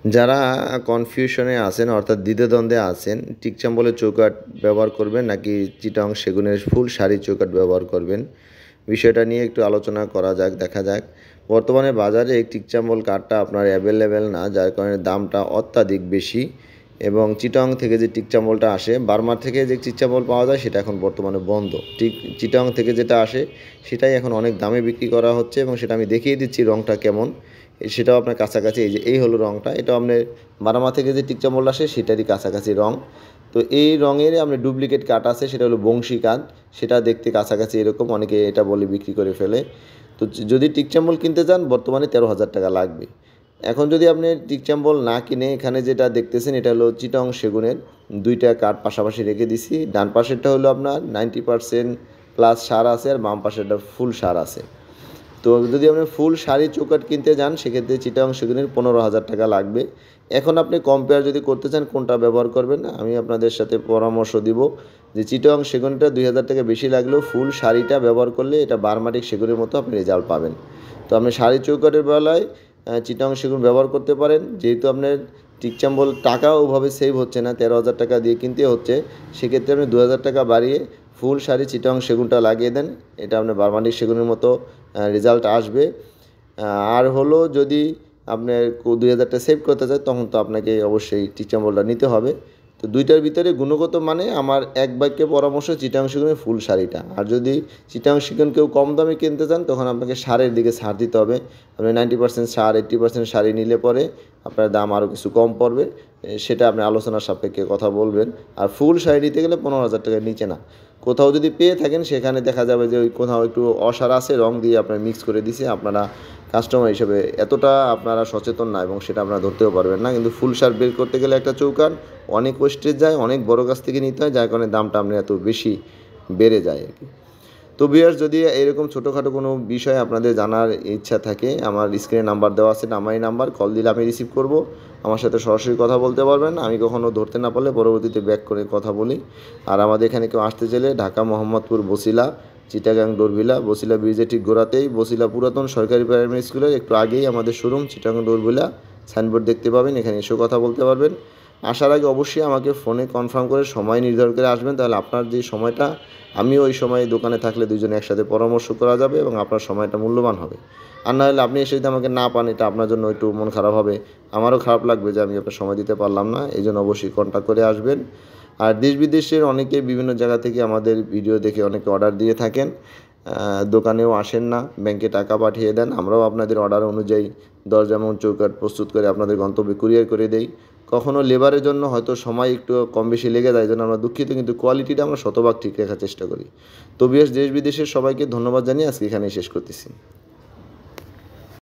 যারা কনফিউশনে আছেন অর্থাৎ দ্বিধাদ্বন্দ্বে আছেন টিকচাম্বলের চৌকাঠ ব্যবহার করবেন নাকি চিটাং সেগুনের ফুল সারি চৌকাঠ ব্যবহার করবেন, বিষয়টা নিয়ে একটু আলোচনা করা যাক, দেখা যাক। বর্তমানে বাজারে টিকচাম্বল কাঠটা আপনার অ্যাভেলেবেল না, যার কারণে দামটা অত্যাধিক বেশি। এবং চিটাং থেকে যে টিকচাম্বলটা আসে, বার্মার থেকে যে টিকচাম্বল পাওয়া যায় সেটা এখন বর্তমানে বন্ধ। চিটাং থেকে যেটা আসে সেটাই এখন অনেক দামে বিক্রি করা হচ্ছে এবং সেটা আমি দেখিয়ে দিচ্ছি রঙটা কেমন, সেটাও আপনার কাছাকাছি। এই হলো রঙটা, এটা আপনার বারামা থেকে যে টিকচাম্বল আসে সেটারই কাছাকাছি রঙ। তো এই রঙের আপনার ডুপ্লিকেট কাঠ আছে, সেটা হলো বংশী কাঠ, সেটা দেখতে কাছাকাছি এরকম, অনেকে এটা বলে বিক্রি করে ফেলে। তো যদি টিকচাম্বল কিনতে চান বর্তমানে 13,000 টাকা লাগবে। এখন যদি আপনি টিকচাম্বল না কিনে এখানে যেটা দেখতেছেন এটা হলো চিটাং সেগুনের দুইটা কাঠ পাশাপাশি রেখে দিছি। ডান পাশেরটা হলো আপনার 90% প্লাস সার আছে আর বাম পাশেরটা ফুল সার আছে। তো যদি আপনি ফুল শাড়ি চৌকাঠ কিনতে যান সেক্ষেত্রে চিটাং সেগুনের 15,000 টাকা লাগবে। এখন আপনি কম্পেয়ার যদি করতে চান কোনটা ব্যবহার করবেন, আমি আপনাদের সাথে পরামর্শ দিব যে চিটাং সেগুনটা 2,000 টাকা বেশি লাগলেও ফুল শাড়িটা ব্যবহার করলে এটা বার্মাটিক সেগুনের মতো আপনি রেজাল্ট পাবেন। তো আপনি শাড়ি চৌকাঠের বেলায় চিটাং সেগুন ব্যবহার করতে পারেন, যেহেতু আপনার টিকচাম্বল টাকা ওভাবে সেভ হচ্ছে না, 13,000 টাকা দিয়ে কিনতে হচ্ছে, সেক্ষেত্রে আপনি 2,000 টাকা বাড়িয়ে ফুল শাড়ি চিটাং সেগুনটা লাগিয়ে দেন, এটা আপনার বার্মাটিক সেগুনের মতো রেজাল্ট আসবে। আর হলো যদি আপনার 2,000 সেভ করতে চায় তখন তো আপনাকে অবশ্যই টিকচাম্বলটা নিতে হবে। তো দুইটার ভিতরে গুণগত মানে আমার এক বাক্যে পরামর্শ চিটাং সেগুনের ফুল শাড়িটা। আর যদি চিটাং সেগুন কেউ কম দামে কিনতে চান তখন আপনাকে সারের দিকে ছাড় দিতে হবে। আপনি 90% সার 80% শাড়ি নিলে পরে আপনার দাম আরও কিছু কম পড়বে, সেটা আপনি আলোচনার সাপেক্ষে কথা বলবেন। আর ফুল শাড়ি নিতে গেলে 15,000 টাকার নিচে না। কোথাও যদি পেয়ে থাকেন সেখানে দেখা যাবে যে ওই কোথাও একটু অসার আছে, রং দিয়ে আপনার মিক্স করে দিছে, আপনারা কাস্টমার হিসেবে এতটা আপনারা সচেতন না এবং সেটা আপনারা ধরতেও পারবেন না। কিন্তু ফুল সার বের করতে গেলে একটা চৌকাঠ অনেক ওয়েস্টেজ যায়, অনেক বড় গাছ থেকে নিতে হয়, যার কারণে দামটা আপনার এত বেশি বেড়ে যায় আর কি। তো ভিউয়ার্স, যদি এরকম ছোটোখাটো কোনো বিষয় আপনাদের জানার ইচ্ছা থাকে আমার স্ক্রিনে নাম্বার দেওয়া আছে, আমার এই নাম্বার কল দিলে আমি রিসিভ করব, আমার সাথে সরাসরি কথা বলতে পারবেন। আমি কখনও ধরতে না পারলে পরবর্তীতে ব্যাক করে কথা বলি। আর আমাদের এখানে কেউ আসতে চাইলে ঢাকা মোহাম্মদপুর বসিলা চিটাগাং ডোরবিলা বসিলা ব্রিজের ঠিক গোড়াতেই বসিলা পুরাতন সরকারি প্রাইমারি স্কুলের একটু আগেই আমাদের শোরুম চিটাগাং ডোরবিলা, সাইনবোর্ড দেখতে পাবেন, এখানে এসেও কথা বলতে পারবেন। আসার আগে অবশ্যই আমাকে ফোনে কনফার্ম করে সময় নির্ধারণ করে আসবেন, তাহলে আপনার যে সময়টা আমিও ওই সময় দোকানে থাকলে দুজনে একসাথে পরামর্শ করা যাবে এবং আপনার সময়টা মূল্যবান হবে। আর না হলে আপনি এসে যদি আমাকে না পান এটা আপনার জন্য একটু মন খারাপ হবে, আমারও খারাপ লাগবে যে আমি আপনার সময় দিতে পারলাম না। এই জন্য অবশ্যই কন্ট্যাক্ট করে আসবেন। আর দেশ বিদেশের অনেকে বিভিন্ন জায়গা থেকে আমাদের ভিডিও দেখে অনেকে অর্ডার দিয়ে থাকেন, দোকানেও আসেন না, ব্যাংকে টাকা পাঠিয়ে দেন, আমরাও আপনাদের অর্ডার অনুযায়ী দরজা এবং চৌকাঠ প্রস্তুত করে আপনাদের গন্তব্যে কুরিয়ার করে দেই। কখনও লেবারের জন্য হয়তো সময় একটু কম বেশি লেগে যায়, এই জন্য আমরা দুঃখিত, কিন্তু কোয়ালিটিটা আমরা শতভাগ ঠিক রাখার চেষ্টা করি। তো বিশেষ দেশ বিদেশের সবাইকে ধন্যবাদ জানিয়ে আজকে এখানেই শেষ করতেছি।